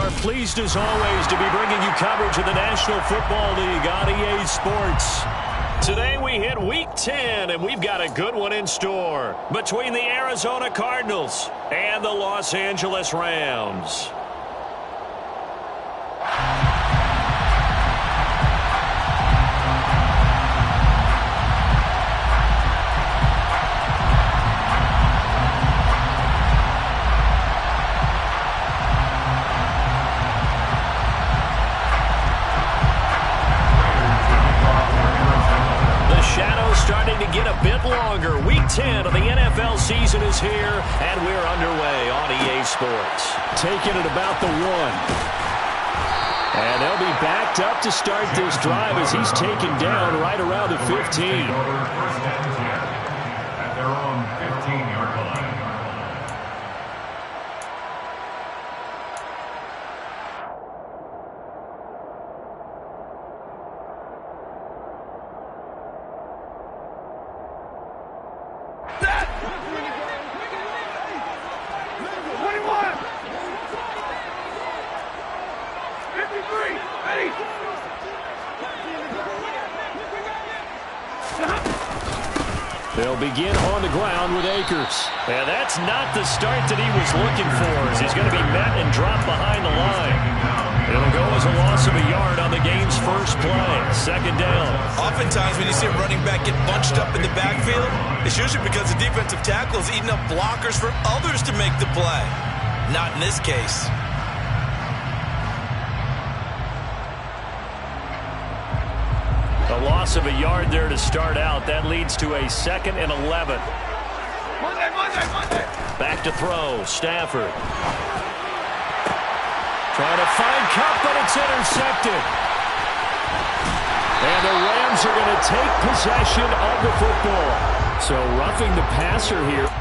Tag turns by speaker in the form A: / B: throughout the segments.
A: are pleased as always to be bringing you coverage of the National Football League on EA Sports. Today we hit Week 10, and we've got a good one in store between the Arizona Cardinals and the Los Angeles Rams. Starting to get a bit longer. Week 10 of the NFL season is here, and we're underway on EA Sports. Taking it about the 1. And they'll be backed up to start this drive as he's taken down right around the 15. At their own 15-yard line. They'll begin on the ground with Akers. And that's not the start that he was looking for, as he's going to be met and dropped behind the line. It'll go as a loss of a yard on the game's first play. Second down. Oftentimes when you see a running back get bunched up in the backfield, it's usually because the defensive tackle is eating up blockers for others to make the play. Not in this case. A loss of a yard there to start out. That leads to a 2nd and 11. Back to throw. Stafford. Trying to find Kupp, but it's intercepted. And the Rams are going to take possession of the football. So roughing the passer here.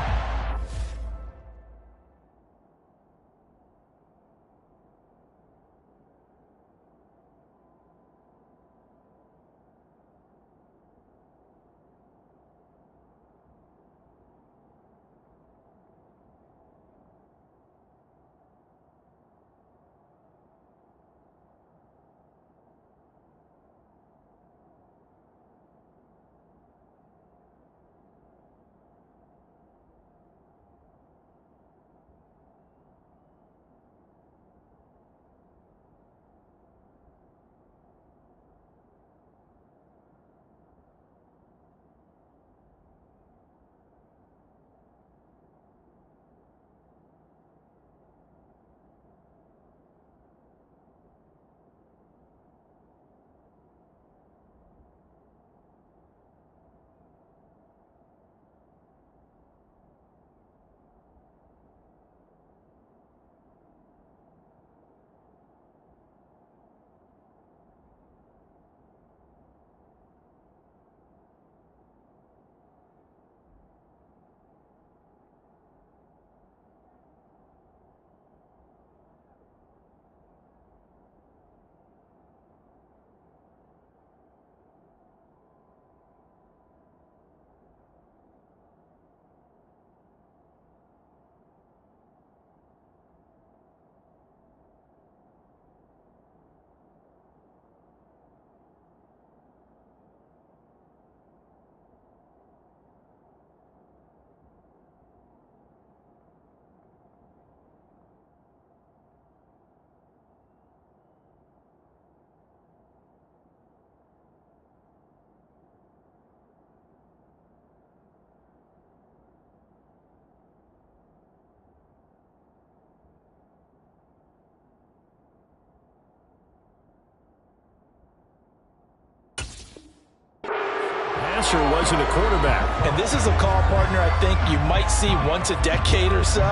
A: Wasn't a quarterback. And this is a call, partner, I think you might see once a decade or so.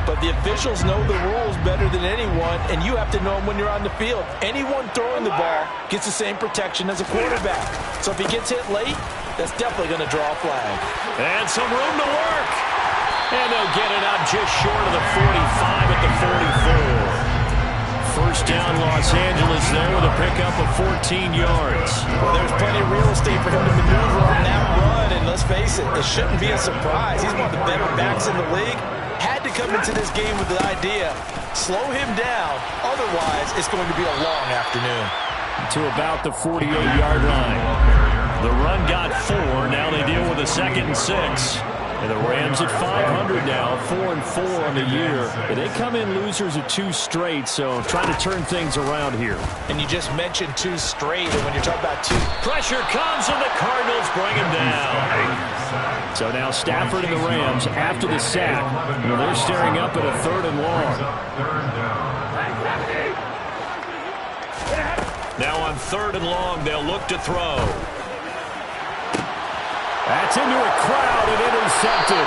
A: But the officials know the rules better than anyone, and you have to know them when you're on the field. Anyone throwing the ball gets the same protection as a quarterback. So if he gets hit late, that's definitely going to draw a flag. And some room to work. And they'll get it out just short of the 45 at the 44. First down, Los Angeles there with a pickup of 14 yards. Well, there's plenty of real estate for him to maneuver on that run, and let's face it, it shouldn't be a surprise. He's one of the better backs in the league. Had to come into this game with the idea, slow him down, otherwise it's going to be a long afternoon.
B: To about the 48-yard line. The run got 4. Now they deal with a 2nd and 6. And the Rams at 500 now, 4-4 on the year. But they come in losers of 2 straight, so trying to turn things around here.
A: And you just mentioned 2 straight, and when you're talking about 2...
B: Pressure comes, and the Cardinals bring him down. So now Stafford and the Rams, after the sack, they're staring up at a 3rd and long. Now on 3rd and long, they'll look to throw. That's into a crowd and intercepted.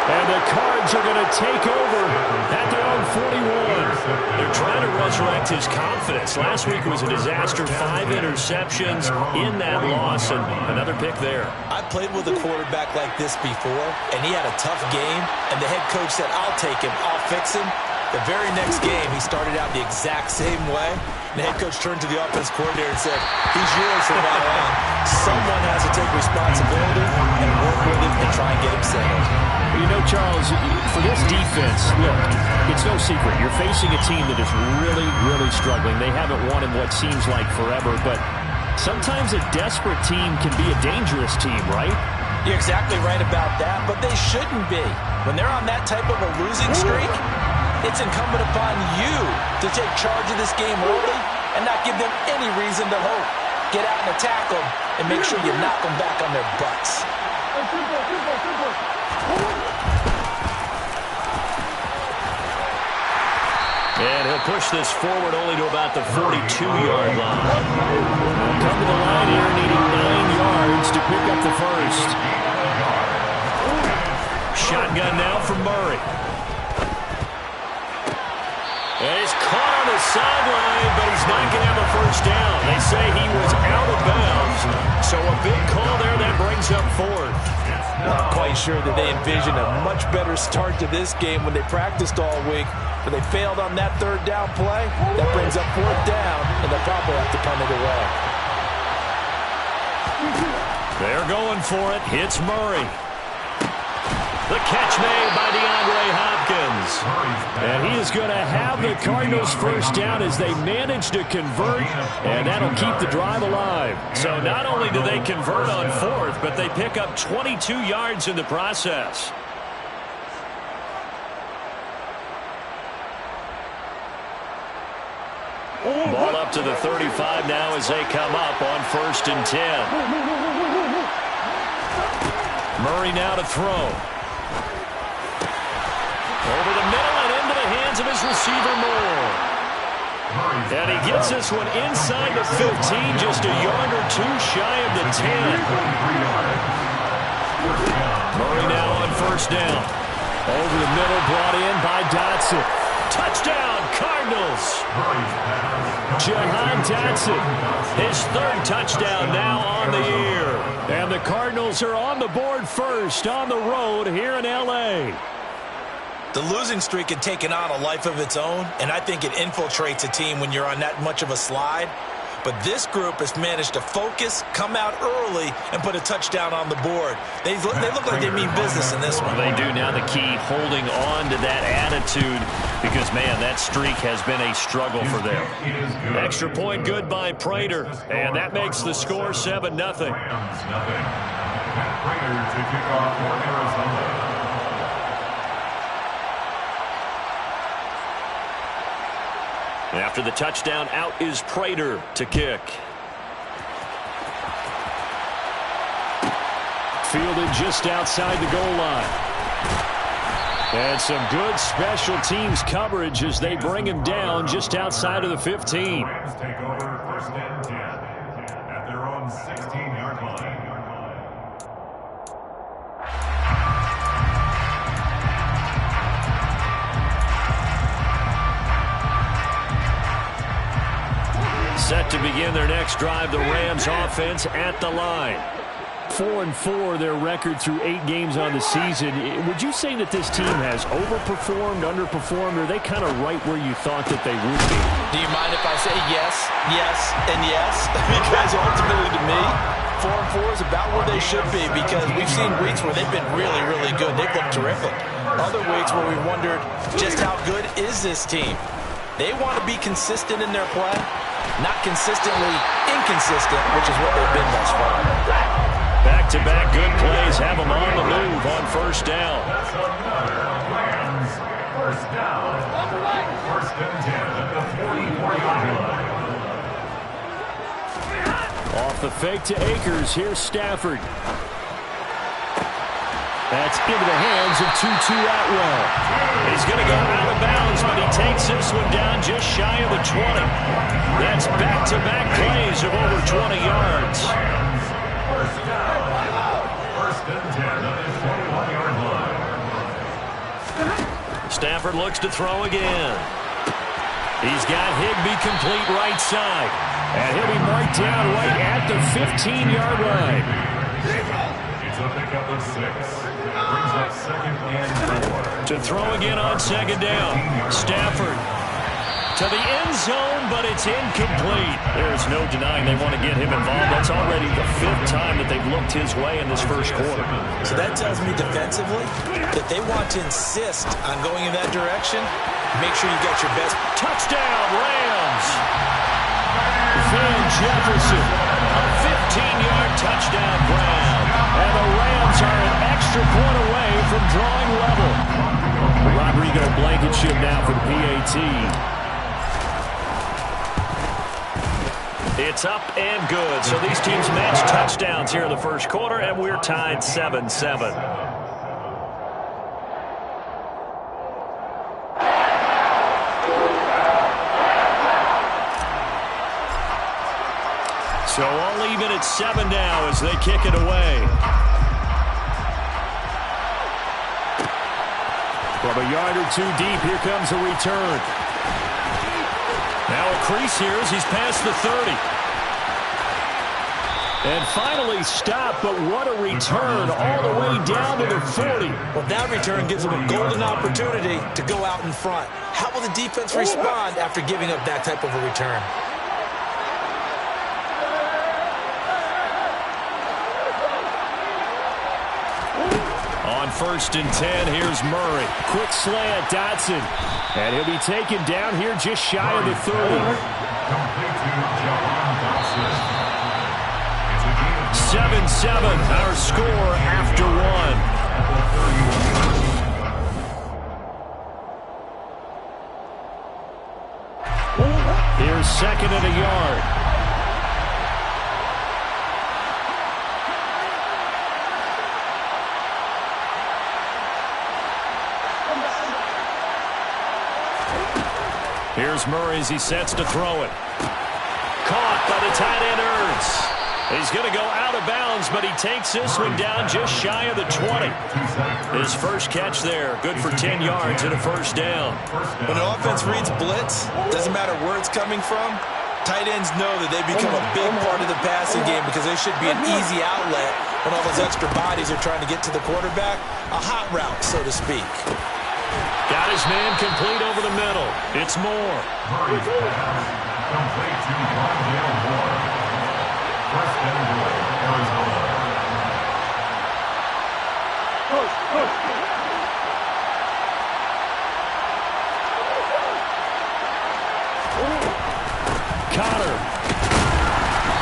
B: And the Cards are going to take over at their own 41. They're trying to resurrect his confidence. Last week was a disaster. 5 interceptions in that loss, and another pick there.
A: I played with a quarterback like this before, and he had a tough game, and the head coach said, I'll take him, I'll fix him. The very next game, he started out the exact same way. The head coach turned to the offense coordinator and said, he's yours from now on. Someone has to take responsibility and work with him and try and get him settled.
B: You know, Charles, for this defense, look, it's no secret. You're facing a team that is really, really struggling. They haven't won in what seems like forever, but sometimes a desperate team can be a dangerous team, right?
A: You're exactly right about that, but they shouldn't be. When they're on that type of a losing streak, it's incumbent upon you to take charge of this game early and not give them any reason to hope. Get out and attack them and make sure you knock them back on their butts.
B: And he'll push this forward only to about the 42-yard line. Come to the line here needing 9 yards to pick up the first. Shotgun now for Murray. And he's caught on the sideline, but he's not going to have a first down. They say he was out of bounds. So a big call there that brings up 4th.
A: Not quite sure that they envisioned a much better start to this game when they practiced all week, but they failed on that 3rd down play. That brings up 4th down, and they'll probably have to punt it away.
B: They're going for it. Hits Murray. The catch made by DeAndre Hopkins. And he is going to have the Cardinals first down as they manage to convert, and that'll keep the drive alive. So not only do they convert on 4th, but they pick up 22 yards in the process. Ball up to the 35 now as they come up on 1st and 10. Murray now to throw. Over the middle and into the hands of his receiver Moore. And he gets this one inside the 15, just a yard or 2 shy of the 10. Murray now on 1st down. Over the middle, brought in by Dotson. Touchdown, Cardinals. Jahan Dotson, his 3rd touchdown now on the year. And the Cardinals are on the board first on the road here in L.A.
A: The losing streak had taken on a life of its own, and I think it infiltrates a team when you're on that much of a slide. But this group has managed to focus, come out early, and put a touchdown on the board. They look like they mean business in this one.
B: They do. Now the key, holding on to that attitude, because, man, that streak has been a struggle for them. Extra point good by Prater, and that makes the score 7-0.
C: Prater to kick off for Arizona.
B: After the touchdown, out is Prater to kick. Fielded just outside the goal line. And some good special teams coverage as they bring him down just outside of the 15.
C: Rams take over 1st and 10 at their own 16-yard line.
B: Set to begin their next drive, the Rams offense at the line. 4-4 their record through 8 games on the season. Would you say that this team has overperformed, underperformed, or are they kind of right where you thought that they would be?
A: Do you mind if I say yes, yes, and yes? Because ultimately to me, 4-4 is about where they should be because we've seen weeks where they've been really, really good. They've looked terrific. Other weeks where we wondered just how good is this team. They want to be consistent in their play, not consistently inconsistent, which is what they've been thus far.
B: Back-to-back good plays have them on the move on first down.
C: Rams, first down. First and 10 at the 44-yard line.
B: Off the fake to Akers. Here's Stafford. That's into the hands of Tutu Atwell. He's going to go out of bounds, but he takes this one down just shy of the 20. That's back-to-back plays of over 20 yards.
C: First down. First and 10 at the 21-yard line.
B: Stafford looks to throw again. He's got Higbee complete right side. And he'll be marked down right at the 15-yard line.
C: It's a pickup of 6. Brings up second and 4.
B: To throw again on second down. Stafford to the end zone, but it's incomplete. There's no denying they want to get him involved. That's already the 5th time that they've looked his way in this first quarter.
A: So that tells me defensively that they want to insist on going in that direction. Make sure you get your best.
B: Touchdown, Rams. Van Jefferson, a 15-yard touchdown grab. And the Rams are an extra point away from drawing level. Rodrigo Blankenship now for the PAT. It's up and good. So these teams match touchdowns here in the first quarter, and we're tied 7-7. So all even at 7 now as they kick it away. From a yard or 2 deep, here comes a return. Now a crease here as he's past the 30. And finally stopped, but what a return all the way down to the 40.
A: Well, that return gives them a golden opportunity to go out in front. How will the defense respond after giving up that type of a return?
B: On first and 10, here's Murray. Quick slant, Dotson. And he'll be taken down here just shy of the 30. 7-7, our score after 1. Here's second and a yard. Here's Murray as he sets to throw it. Caught by the tight end Ertz. He's going to go out of bounds, but he takes this one down just shy of the 20. His first catch there, good for 10 yards and a first down.
A: When an offense reads blitz, doesn't matter where it's coming from, tight ends know that they become a big part of the passing game because they should be an easy outlet when all those extra bodies are trying to get to the quarterback. A hot route, so to speak.
B: Got his man complete over the middle. It's Moore.
C: Murray's pass complete to Rondale Moore. First and goal, Arizona.
B: Connor.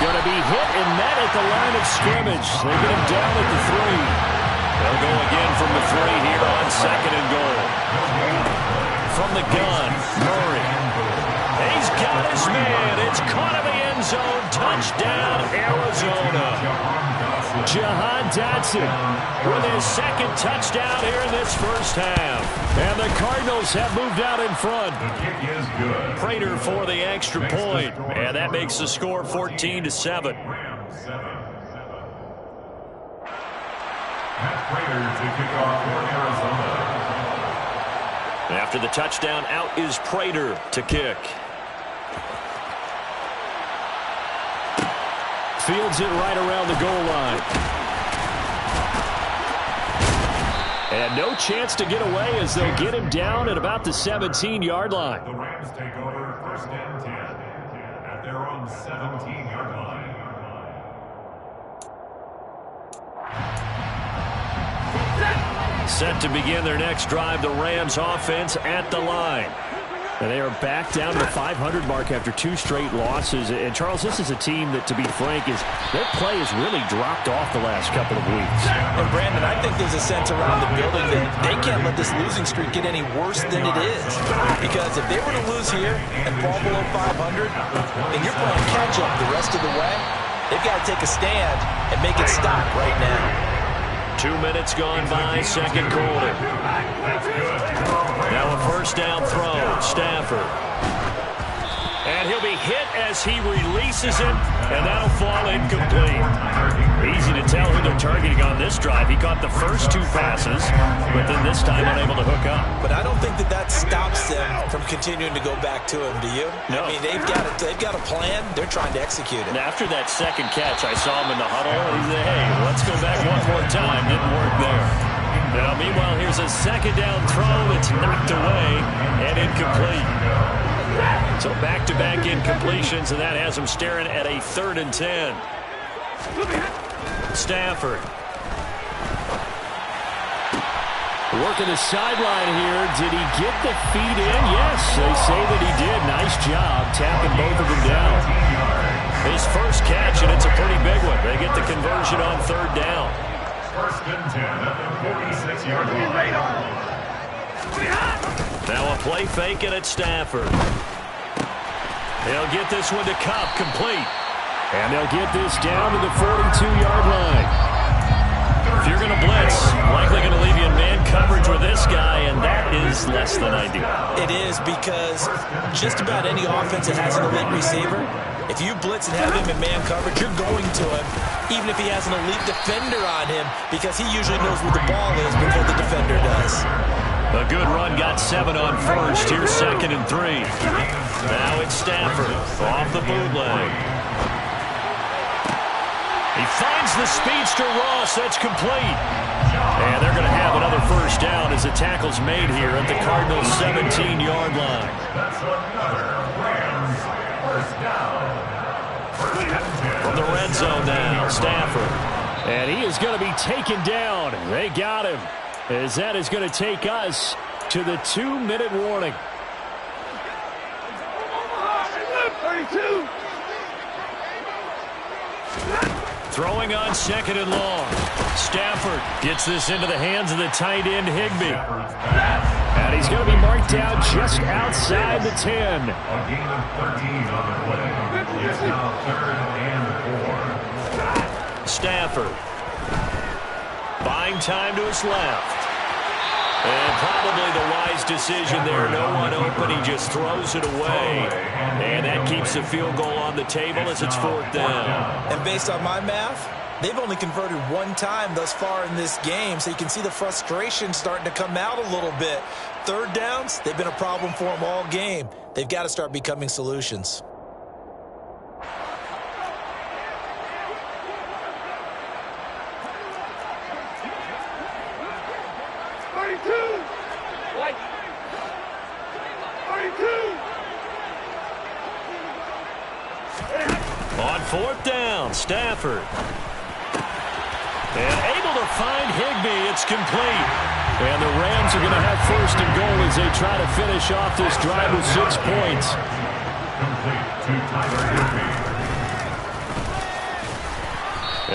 B: Going to be hit and met at the line of scrimmage. They get him down at the 3. They'll go again from the 3 here on second and goal. From the gun, Murray. He's got his man. It's caught in the end zone. Touchdown, Arizona. Jahan Dotson with his second touchdown here in this first half. And the Cardinals have moved out in front.
C: The kick is good.
B: Prater for the extra point. And that makes the score 14-7.
C: Rams 7. Matt Prater to kick off for Arizona.
B: After the touchdown, out is Prater to kick. Fields it right around the goal line. And no chance to get away as they'll get him down at about the 17-yard line.
C: The Rams take over first and 10 at their own 17-yard line.
B: Set to begin their next drive, the Rams offense at the line. And they are back down to the 500 mark after 2 straight losses. And, Charles, this is a team that, to be frank, their play has really dropped off the last couple of weeks.
A: And, Brandon, I think there's a sense around the building that they can't let this losing streak get any worse than it is. Because if they were to lose here and fall below 500, then you're playing catch-up the rest of the way. They've got to take a stand and make it stop right now.
B: 2 minutes gone by, second quarter. Now a first down throw, Stafford. And he'll be hit as he releases it, and that'll fall incomplete. Easy to tell who they're targeting on this drive. He caught the first 2 passes, but then this time unable to hook up.
A: But I don't think that stops them from continuing to go back to him, do you?
B: No.
A: I mean, they've got a plan. They're trying to execute it.
B: And after that second catch, I saw him in the huddle. He said, hey, let's go back one more time. Didn't work there. Now, meanwhile, here's a second down throw that's knocked away and incomplete. So back-to-back incompletions, and that has him staring at a 3rd and 10. Stafford. Working the sideline here. Did he get the feet in? Yes, they say that he did. Nice job tapping both of them down. His first catch, and it's a pretty big one. They get the conversion on 3rd down.
C: 1st and 10 at the 46-yard line.
B: Now a play fake, and it's Stafford. They'll get this one to Cup, complete. And they'll get this down to the 42-yard line. If you're going to blitz, likely going to leave you in man coverage with this guy, and that is less than ideal.
A: It is, because just about any offense that has an elite receiver, if you blitz and have him in man coverage, you're going to him, even if he has an elite defender on him, because he usually knows where the ball is before the defender does.
B: A good run, got 7 on first. Here's 2nd and 3. Now it's Stafford off the bootleg. He finds the speedster Ross. That's complete. And they're going to have another first down as the tackle's made here at the Cardinals' 17-yard line.
C: That's another Rams first down.
B: From the red zone now, Stafford. And he is going to be taken down. They got him, as that is going to take us to the 2-minute warning.
D: 32.
B: Throwing on 2nd and long. Stafford gets this into the hands of the tight end, Higbee. And he's going to be marked out just outside the 10.
C: A gain of 13 on the play. It's now 3rd and 4.
B: Stafford. Buying time to his left. And probably the wise decision there. No one open. He just throws it away. And that keeps the field goal on the table as it's 4th down.
A: And based on my math, they've only converted 1 time thus far in this game, so you can see the frustration starting to come out a little bit. 3rd downs, they've been a problem for them all game. They've got to start becoming solutions.
B: On 4th down, Stafford. And able to find Higbee. It's complete. And the Rams are going to have 1st and goal as they try to finish off this drive with 6 points.
C: Complete to Tyler Higbee.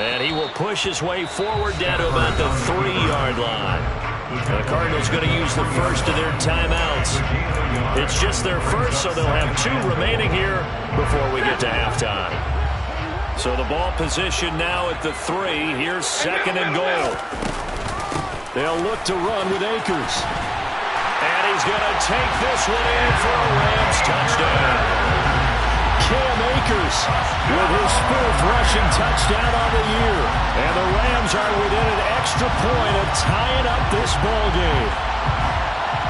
B: And he will push his way forward down to about the 3-yard line. The Cardinals going to use the first of their timeouts. It's just their first, so they'll have 2 remaining here before we get to halftime. So the ball position now at the 3. Here's 2nd and goal. They'll look to run with Akers. And he's going to take this one in for a Rams touchdown. Cam Akers with his 4th rushing touchdown on the year. And the Rams are within an extra point of tying up this ball game.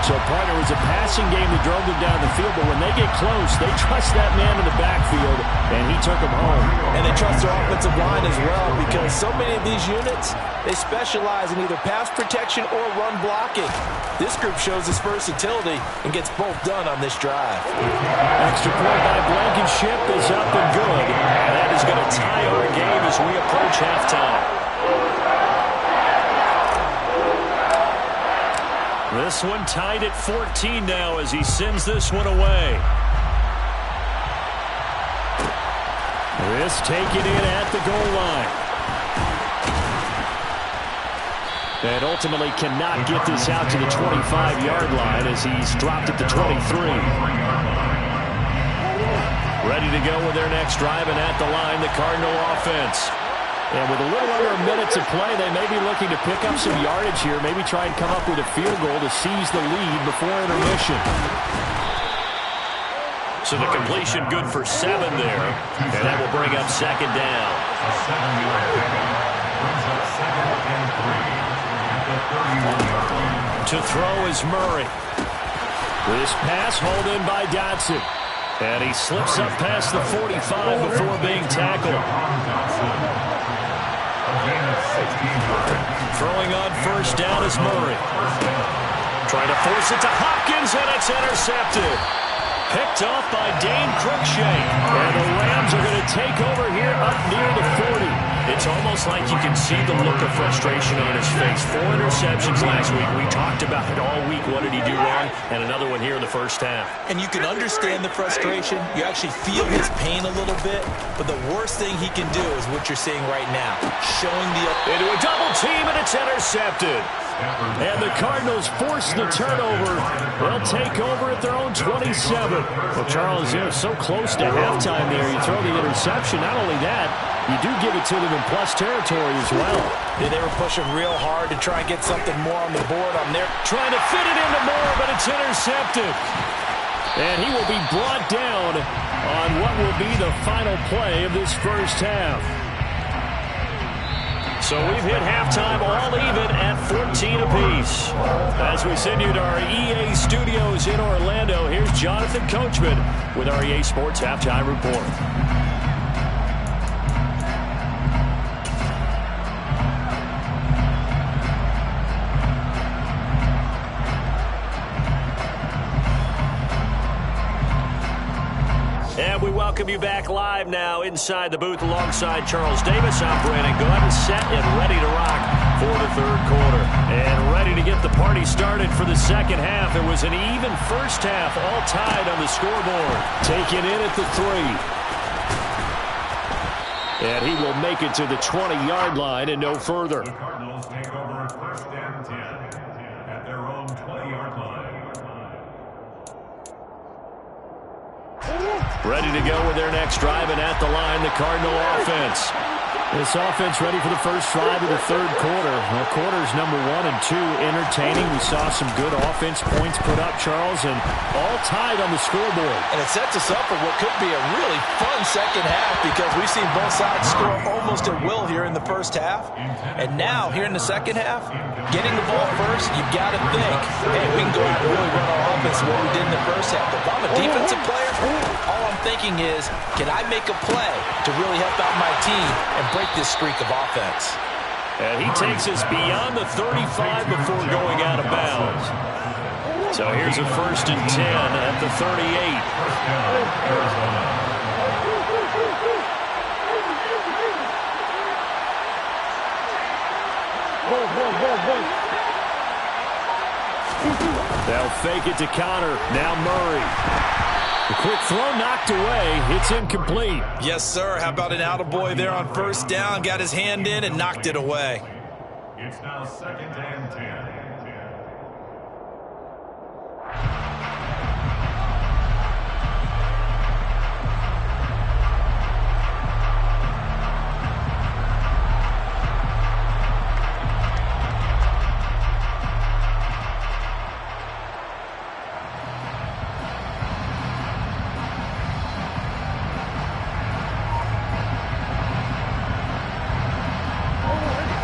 B: So, partner, it was a passing game that drove them down the field, but when they get close, they trust that man in the backfield, and he took them home.
A: And they trust their offensive line as well, because so many of these units, they specialize in either pass protection or run blocking. This group shows its versatility and gets both done on this drive.
B: Extra point by Blankenship is up and good. And that is going to tie our game as we approach halftime. This one tied at 14 now as he sends this one away. This taken in at the goal line. And ultimately cannot get this out to the 25-yard line as he's dropped it to 23. Ready to go with their next drive, and at the line, the Cardinal offense. And with a little under a minute to play, they may be looking to pick up some yardage here, maybe try and come up with a field goal to seize the lead before intermission. So the completion good for 7 there, and that will bring up second down.
C: A 7-yard pickup brings up 2nd and 3 at the 31-yard line.
B: To throw is Murray. This pass hauled in by Dotson. And he slips up past the 45 before being tackled. Throwing on first down is Murray. Trying to force it to Hopkins, and it's intercepted. Picked off by Dane Cruikshank. And the Rams are going to take over here up near the 40. It's almost like you can see the look of frustration on his face. 4 interceptions last week. We talked about it all week. What did he do wrong? And another one here in the first half.
A: And you can understand the frustration. You actually feel his pain a little bit. But the worst thing he can do is what you're seeing right now. Showing the...
B: Into a double team, and it's intercepted. And the Cardinals force the turnover. They'll take over at their own 27. Well, Charles, you're so close to halftime there. You throw the interception. Not only that, you do give it to them in plus territory as well.
A: Yeah, they were pushing real hard to try and get something more on the board on there.
B: Trying to fit it into Moore, but it's intercepted. And he will be brought down on what will be the final play of this first half. So we've hit halftime all even at 14 apiece. As we send you to our EA studios in Orlando, here's Jonathan Coachman with our EA Sports Halftime Report. And we welcome you back live now inside the booth alongside Charles Davis. I'm Brandon Glenn, set and ready to rock for the third quarter. And ready to get the party started for the second half. It was an even first half, all tied on the scoreboard. Taken in at the 3. And he will make it to the 20-yard line and no further.
C: The Cardinals take over 1st and 10 at their own 20-yard line.
B: Ready to go with their next drive, and at the line, the Cardinal offense. This offense ready for the first drive of the third quarter. Well, quarters number 1 and 2 entertaining. We saw some good offense points put up, Charles, and all tied on the scoreboard.
A: And it sets us up for what could be a really fun second half because we've seen both sides score almost at will here in the first half. And now, here in the second half, getting the ball first, you've got to think, hey, we can go out and really run our offense the way we did in the first half. If I'm a defensive player, all I'm thinking is, can I make a play to really help out my team and break this streak of offense?
B: And he takes us beyond the 35 before going out of bounds. So here's a 1st and 10 at the 38. They'll fake it to Connor. Now Murray. The quick throw knocked away. It's incomplete.
A: Yes, sir. How about an attaboy there on first down? Got his hand in and knocked it away.
C: It's now 2nd and 10.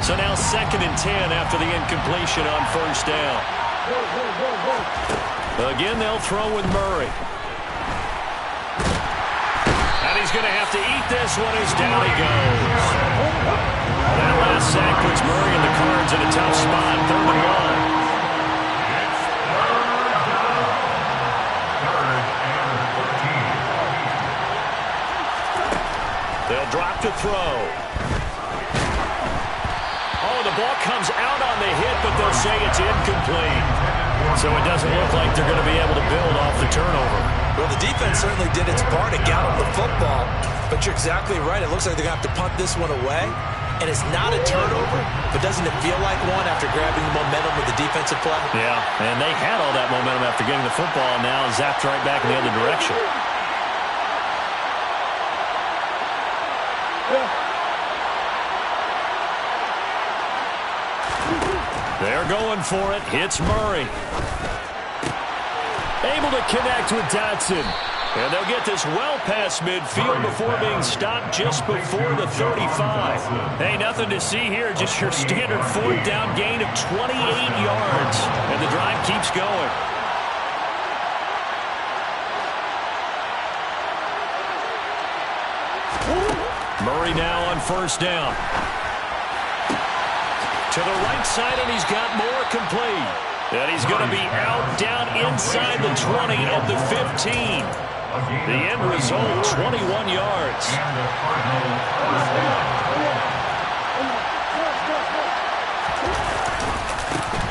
B: So now 2nd and 10 after the incompletion on first down. Again, they'll throw with Murray. And he's going to have to eat this one as down he goes. That last sack puts Murray and the Cards in a tough spot. 3rd and 1. They'll drop to throw. Oh, the ball comes out on the hit, but they'll say it's incomplete. So it doesn't look like they're going to be able to build off the turnover.
A: Well, the defense certainly did its part to gallop the football, but you're exactly right. It looks like they're going to have to punt this one away, and it's not a turnover, but doesn't it feel like one after grabbing the momentum with the defensive play?
B: Yeah, and they had all that momentum after getting the football, and now zapped right back in the other direction. They're going for it. Hits Murray. Able to connect with Dotson. And they'll get this well past midfield before being stopped just before the 35. Hey, nothing to see here. Just your standard fourth down gain of 28 yards. And the drive keeps going. Murray now on first down. To the right side, and he's got more complete. And he's going to be out down inside the 20 at the 15. The end result, 21 yards.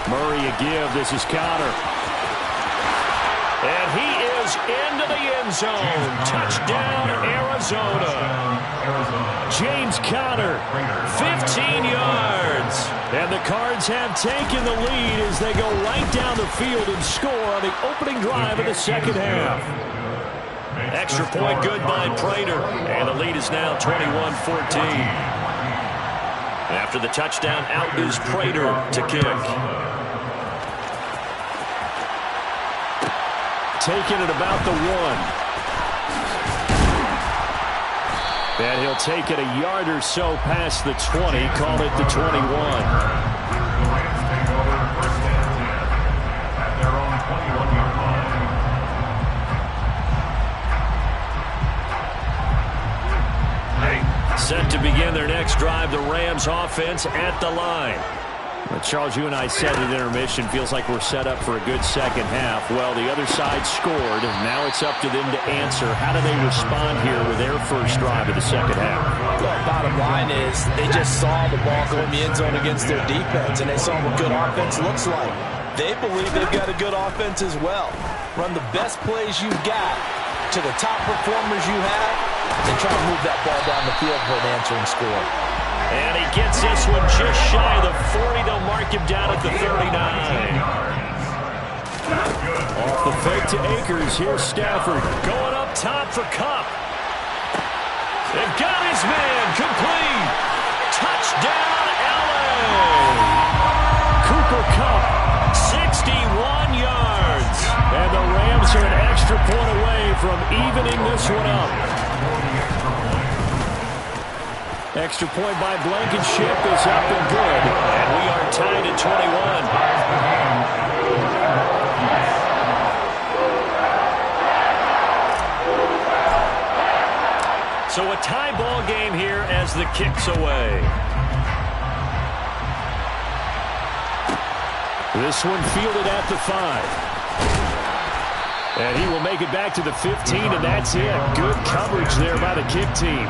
B: Murray a give. This is Conner. And he is into the end zone. Touchdown, Arizona. James Conner, 15 yards. And the Cards have taken the lead as they go right down the field and score on the opening drive of the second half. Extra point good by Prater. And the lead is now 21-14. After the touchdown, out is Prater to kick. Taking it about the 1. And he'll take it a yard or so past the 20. Call it the 21.
C: The Rams take over first and 10 at their own 21-yard line.
B: Set to begin their next drive, the Rams offense at the line. Well, Charles, you and I said at intermission, feels like we're set up for a good second half. Well, the other side scored. Now it's up to them to answer. How do they respond here with their first drive of the second half?
A: Well, bottom line is they just saw the ball go in the end zone against their defense, and they saw what good offense looks like. They believe they've got a good offense as well. Run the best plays you've got to the top performers you have, and try to move that ball down the field for an answering score.
B: And he gets this one just shy of the 40. They'll mark him down at the 39. Off the fake to Akers. Here's Stafford. Going up top for Kupp. They've got his man. Complete. Touchdown, LA. Cooper Kupp, 61 yards. And the Rams are an extra point away from evening this one up. Extra point by Blankenship is up and good. And we are tied at 21. So a tie ball game here as the kick's away. This one fielded at the 5. And he will make it back to the 15, and that's it. Good coverage there by the kick team.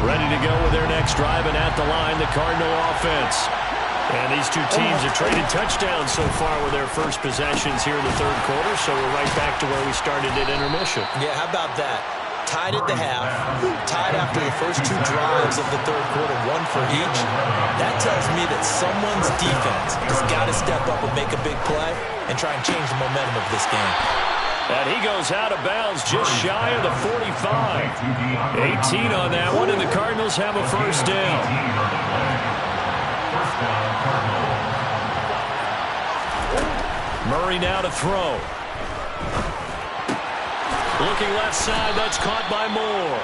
B: Ready to go with their next drive, and at the line, the Cardinal offense. And these two teams have traded touchdowns so far with their first possessions here in the third quarter, so we're right back to where we started at intermission.
A: Yeah, how about that? Tied at the half, tied after the first two drives of the third quarter, one for each. That tells me that someone's defense has got to step up and make a big play and try and change the momentum of this game.
B: And he goes out of bounds just shy of the 45. 18 on that one, and the Cardinals have a first down. Murray now to throw. Looking left side, that's caught by Moore.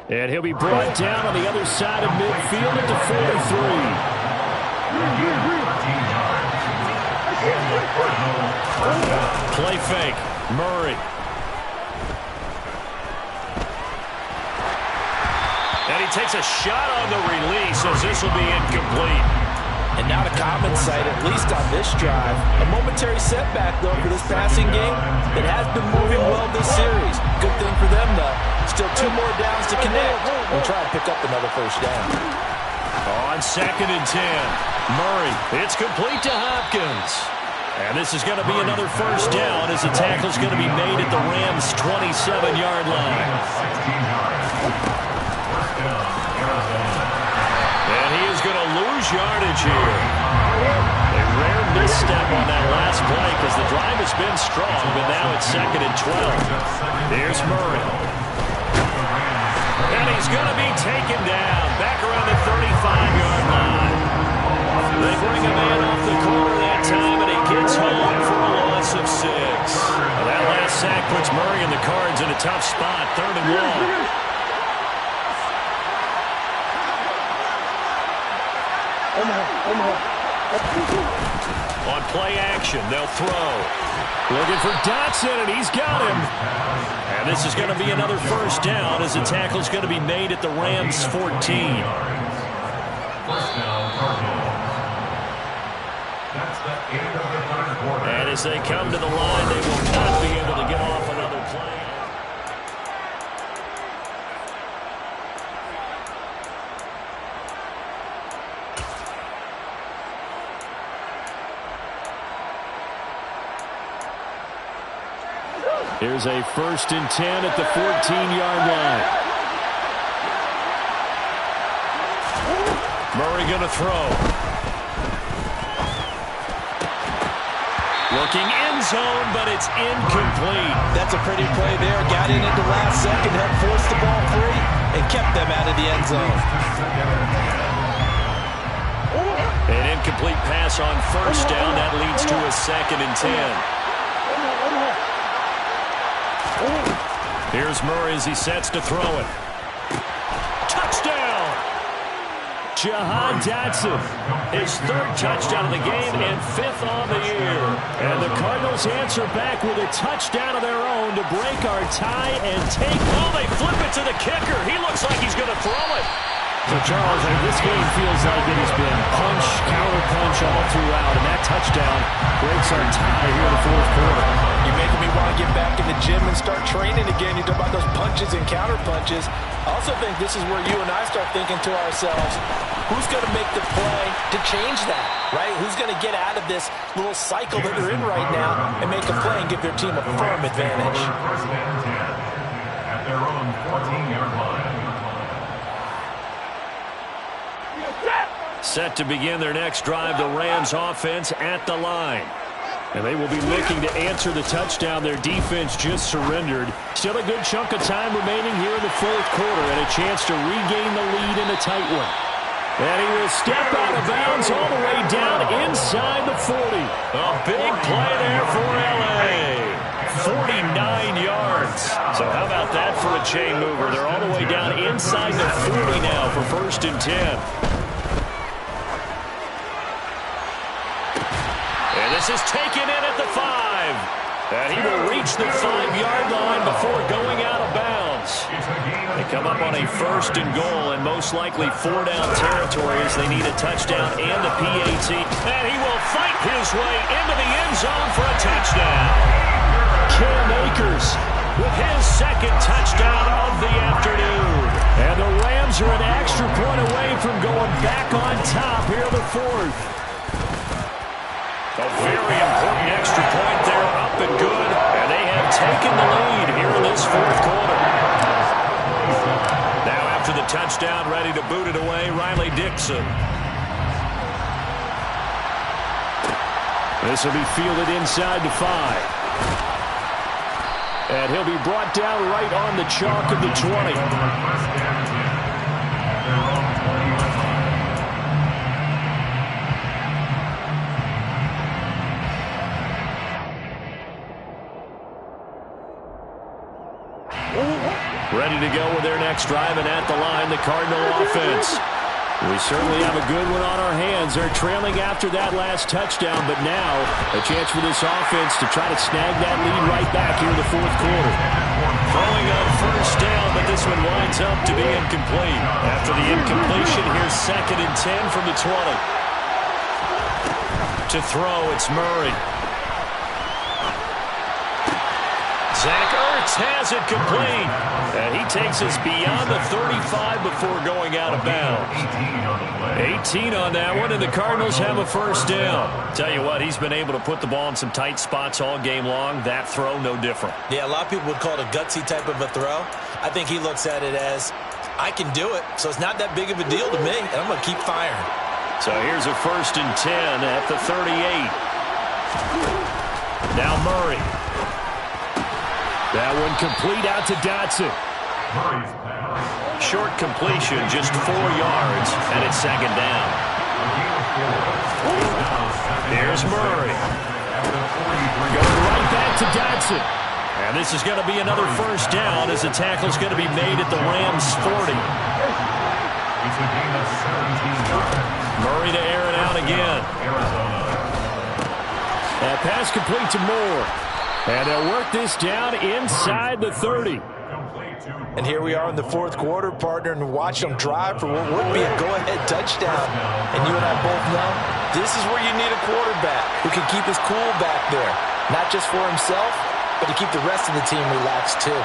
B: And he'll be brought down on the other side of midfield at the 43. Play fake. Murray. And he takes a shot on the release as this will be incomplete.
A: And now to Cobbin's side, at least on this drive. A momentary setback, though, for this passing game. It has been moving well this series. Good thing for them, though. Still 2 more downs to connect and try and pick up another first down.
B: On 2nd and 10. Murray, it's complete to Hopkins. And this is going to be another first down as the tackle's going to be made at the Rams' 27-yard line. And he is going to lose yardage here. A rare misstep on that last play because the drive has been strong, but now it's 2nd and 12. Here's Murray. And he's going to be taken down back around the 35-yard line. They bring a man off the corner that time, and he gets home for a loss of 6. Well, that last sack puts Murray and the Cards in a tough spot, 3rd and long. On play action, they'll throw. Looking for Dotson, and he's got him. And this is going to be another first down as the tackle's going to be made at the Rams' 14.
C: First down, Cardinals. That's the end of the third quarter.
B: And as they come to the line, they will not be able to get off another play. Here's a 1st and 10 at the 14-yard line. Murray going to throw. Looking end zone, but it's incomplete.
A: That's a pretty play there. Got in at the last second, helped force the ball free, and kept them out of the end zone.
B: An incomplete pass on first down. That leads to a 2nd and 10. Here's Murray as he sets to throw it. Touchdown! Jahan Dotson, his 3rd touchdown of the game and 5th on the year. And the Cardinals answer back with a touchdown of their own to break our tie and take. Oh, they flip it to the kicker. He looks like he's going to throw it.
E: So, Charles, this game feels like it has been punch, counter-punch all throughout, and that touchdown breaks our tie here in the 4th quarter.
A: You're making me want to get back in the gym and start training again. You talk about those punches and counter-punches. I also think this is where you and I start thinking to ourselves, who's going to make the play to change that, right? Who's going to get out of this little cycle that they're in right now and make a play and give their team a firm advantage?
C: First and 10 at their own 14-yard line.
B: Set to begin their next drive, the Rams offense at the line. And they will be looking to answer the touchdown their defense just surrendered. Still a good chunk of time remaining here in the 4th quarter and a chance to regain the lead in a tight one. And he will step out of bounds all the way down inside the 40. A big play there for L.A. 49 yards. So how about that for a chain mover? They're all the way down inside the 40 now for 1st and 10. And this is taken in at the 5. And he will reach the 5-yard line before going out of bounds. They come up on a 1st and goal and most likely 4-down territory as they need a touchdown and a PAT. And he will fight his way into the end zone for a touchdown. Cam Akers with his 2nd touchdown of the afternoon. And the Rams are an extra point away from going back on top here in the 4th. A very important extra point there, up and good. And they have taken the lead here in this 4th quarter. Now after the touchdown, ready to boot it away, Riley Dixon. This will be fielded inside the 5. And he'll be brought down right on the chalk of the 20. Ready to go with their next drive, and at the line, the Cardinal offense. We certainly have a good one on our hands. They're trailing after that last touchdown, but now a chance for this offense to try to snag that lead right back here in the 4th quarter. Throwing on first down, but this one winds up to be incomplete. After the incompletion, here's 2nd and 10 from the 20. To throw, it's Murray. Zach Ertz has it complete. And he takes us beyond the 35 before going out of bounds. 18 on that one, and the Cardinals have a first down. Tell you what, he's been able to put the ball in some tight spots all game long. That throw, no different.
A: Yeah, a lot of people would call it a gutsy type of a throw. I think he looks at it as, I can do it, so it's not that big of a deal to me, and I'm going to keep firing.
B: So here's a 1st and 10 at the 38. Now Murray. That one complete out to Dotson. Short completion, just 4 yards, and it's 2nd down. Here's Murray. Going right back to Dotson. And this is going to be another first down as the tackle's going to be made at the Rams' 40. Murray to air it out again. That pass complete to Moore. And they'll work this down inside the 30.
A: And here we are in the 4th quarter, partner, and watch them drive for what would be a go-ahead touchdown. And you and I both know this is where you need a quarterback who can keep his cool back there. Not just for himself, but to keep the rest of the team relaxed too.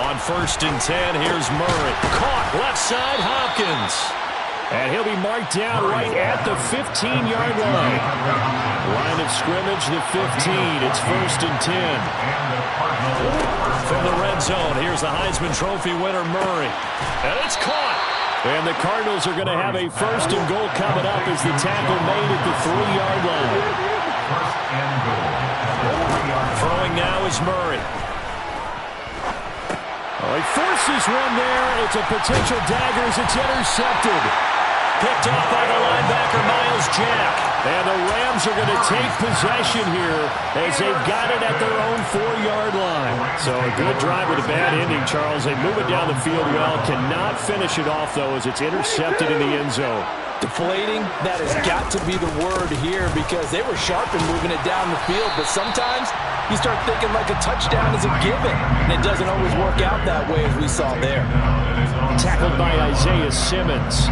B: On 1st and 10, here's Murray. Caught left side, Hopkins. And he'll be marked down right at the 15-yard line. Line of scrimmage, the 15. It's 1st and 10. From the red zone, here's the Heisman Trophy winner, Murray. And it's caught. And the Cardinals are going to have a 1st and goal coming up as the tackle made at the 3-yard line. Throwing now is Murray. Oh, he forces one there. It's a potential dagger as it's intercepted. Picked off by the linebacker, Miles Jack. And the Rams are going to take possession here as they've got it at their own 4-yard line. So a good drive with a bad ending, Charles. They move it down the field well. Cannot finish it off, though, as it's intercepted in the end zone.
A: Deflating, that has got to be the word here because they were sharp in moving it down the field, but sometimes you start thinking like a touchdown is a given, and it doesn't always work out that way as we saw there.
B: Tackled by Isaiah Simmons.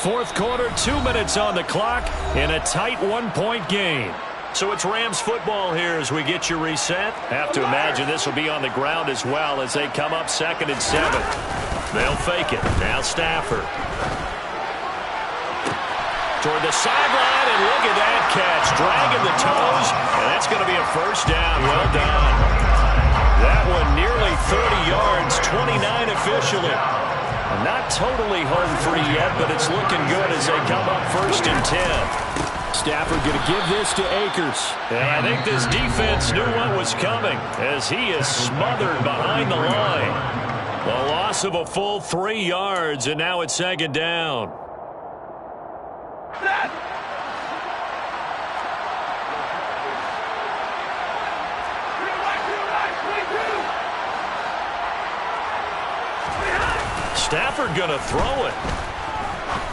B: Fourth quarter, 2 minutes on the clock in a tight 1-point game. So it's Rams football here as we get you reset. Have to imagine this will be on the ground as well as they come up 2nd and 7. They'll fake it. Now Stafford. Toward the sideline, and look at that catch. Dragging the toes, and that's going to be a first down. Well done. That one nearly 30 yards, 29 officially. Not totally home free yet, but it's looking good as they come up 1st and 10. Stafford going to give this to Akers. And I think this defense knew what was coming as he is smothered behind the line. A loss of a full 3 yards, and now it's 2nd down. Stafford going to throw it.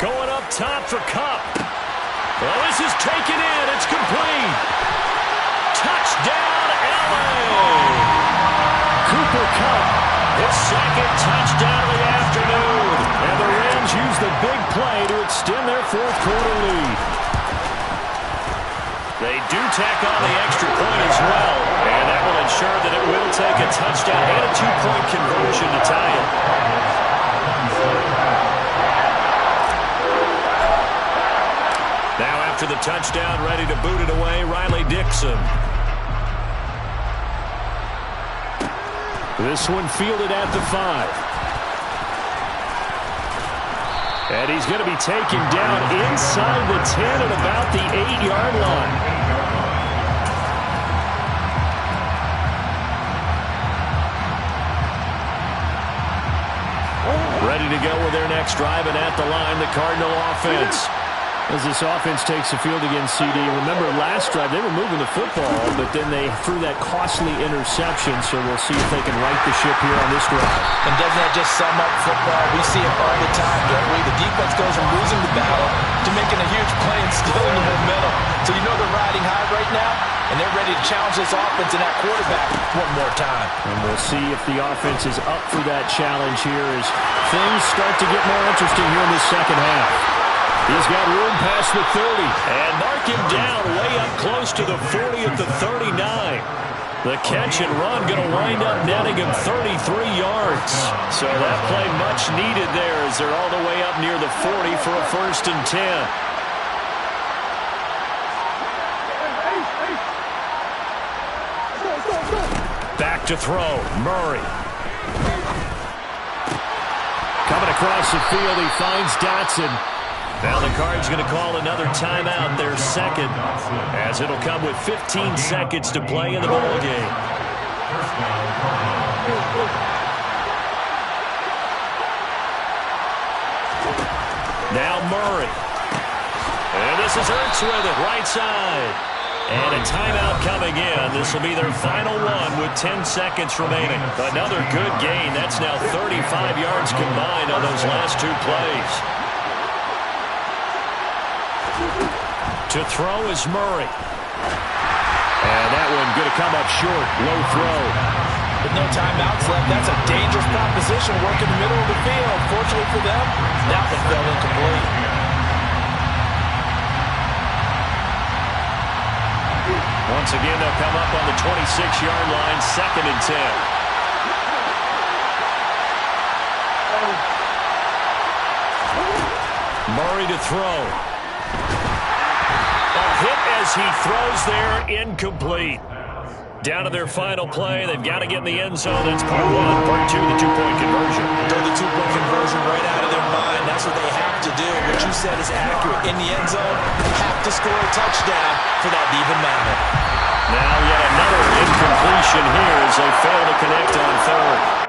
B: Going up top for Kupp. Well, this is taken in. It's complete. Touchdown, LA. Cooper Kupp, his 2nd touchdown of the afternoon. And the Rams use the big play to extend their 4th quarter lead. They do tack on the extra point as well. And that will ensure that it will take a touchdown and a 2-point conversion to tie it. Now after the touchdown, ready to boot it away, Riley Dixon. This one fielded at the 5. And he's going to be taken down inside the 10 at about the 8-yard line. Ready to go with their next drive, and at the line, the Cardinal offense. As this offense takes the field against CD, remember last drive they were moving the football, but then they threw that costly interception, so we'll see if they can right the ship here on this drive.
A: And doesn't that just sum up football? We see it all the time, don't we? The defense goes from losing the battle to making a huge play and stealing the momentum. So you know they're riding high right now, and they're ready to challenge this offense and that quarterback one more time.
B: And we'll see if the offense is up for that challenge here as things start to get more interesting here in the second half. He's got room past the 30. And mark him down way up close to the 40 at the 39. The catch and run going to wind up netting him 33 yards. So that play much needed there as they're all the way up near the 40 for a 1st and 10. Back to throw. Murray. Coming across the field, he finds Dotson. Now the Cards going to call another timeout, their second, as it'll come with 15 seconds to play in the ball game. Now Murray. And this is Ertz with it, right side. And a timeout coming in. This will be their final one with 10 seconds remaining. Another good gain. That's now 35 yards combined on those last 2 plays. To throw is Murray. And that one going to come up short. Low throw.
A: With no timeouts left, that's a dangerous proposition. Work in the middle of the field. Fortunately for them, that one fell incomplete.
B: Once again, they'll come up on the 26-yard line, 2nd and 10. Murray to throw. A hit as he throws there, incomplete. Down to their final play. They've got to get in the end zone. That's part 1. Part 2, the 2-point conversion.
A: Throw the 2-point conversion right out of their mind. That's what they have to do. What you said is accurate. In the end zone, have to score a touchdown for that to even matter.
B: Now yet another incompletion here as they fail to connect on 3rd.